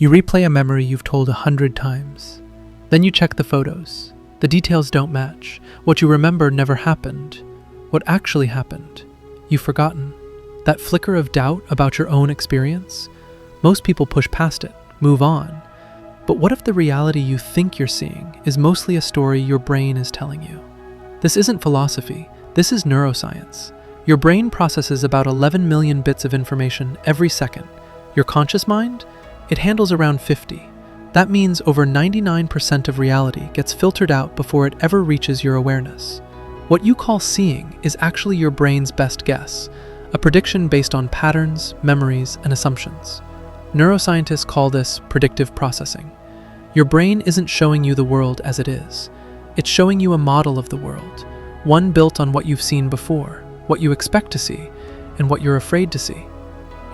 You replay a memory you've told 100 times. Then you check the photos. The details don't match. What you remember never happened. What actually happened, you've forgotten. That flicker of doubt about your own experience? Most people push past it, move on. But what if the reality you think you're seeing is mostly a story your brain is telling you? This isn't philosophy, this is neuroscience. Your brain processes about 11 million bits of information every second. Your conscious mind? It handles around 50. That means over 99% of reality gets filtered out before it ever reaches your awareness. What you call seeing is actually your brain's best guess, a prediction based on patterns, memories, and assumptions. Neuroscientists call this predictive processing. Your brain isn't showing you the world as it is. It's showing you a model of the world, one built on what you've seen before, what you expect to see, and what you're afraid to see.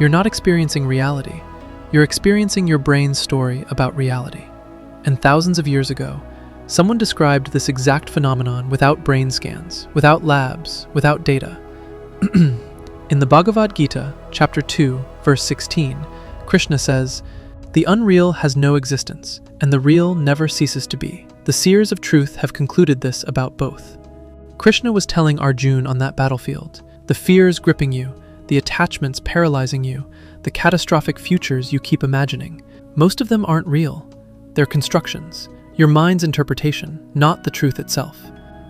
You're not experiencing reality. You're experiencing your brain's story about reality. And thousands of years ago, someone described this exact phenomenon without brain scans, without labs, without data. In the Bhagavad Gita, chapter 2, verse 16, Krishna says, "The unreal has no existence, and the real never ceases to be. The seers of truth have concluded this about both." Krishna was telling Arjuna on that battlefield, the fears gripping you, the attachments paralyzing you, the catastrophic futures you keep imagining, most of them aren't real. They're constructions, your mind's interpretation, not the truth itself.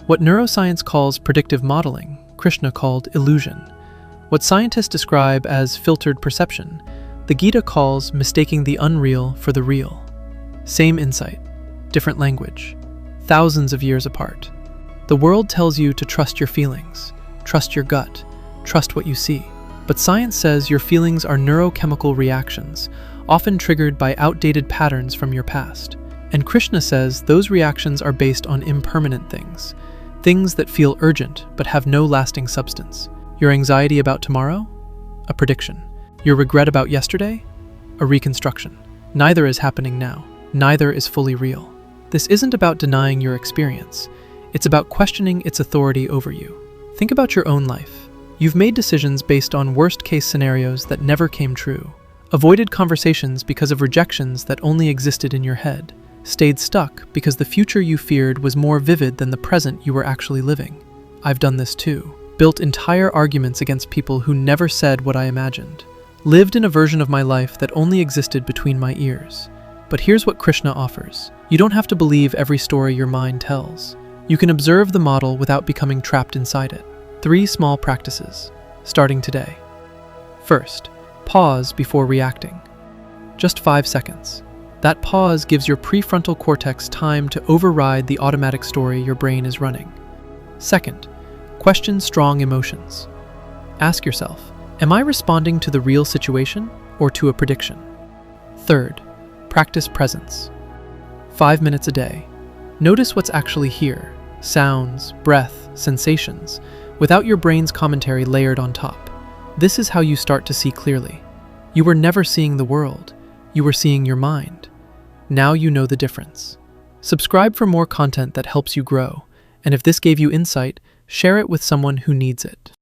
What neuroscience calls predictive modeling, Krishna called illusion. What scientists describe as filtered perception, the Gita calls mistaking the unreal for the real. Same insight, different language, thousands of years apart. The world tells you to trust your feelings, trust your gut, trust what you see. But science says your feelings are neurochemical reactions, often triggered by outdated patterns from your past. And Krishna says those reactions are based on impermanent things, things that feel urgent but have no lasting substance. Your anxiety about tomorrow? A prediction. Your regret about yesterday? A reconstruction. Neither is happening now. Neither is fully real. This isn't about denying your experience. It's about questioning its authority over you. Think about your own life. You've made decisions based on worst-case scenarios that never came true, avoided conversations because of rejections that only existed in your head, stayed stuck because the future you feared was more vivid than the present you were actually living. I've done this too. Built entire arguments against people who never said what I imagined. Lived in a version of my life that only existed between my ears. But here's what Krishna offers. You don't have to believe every story your mind tells. You can observe the model without becoming trapped inside it. 3 small practices, starting today. First, pause before reacting. Just 5 seconds. That pause gives your prefrontal cortex time to override the automatic story your brain is running. Second, question strong emotions. Ask yourself, am I responding to the real situation or to a prediction? Third, practice presence. 5 minutes a day. Notice what's actually here, sounds, breath, sensations, without your brain's commentary layered on top. This is how you start to see clearly. You were never seeing the world. You were seeing your mind. Now you know the difference. Subscribe for more content that helps you grow. And if this gave you insight, share it with someone who needs it.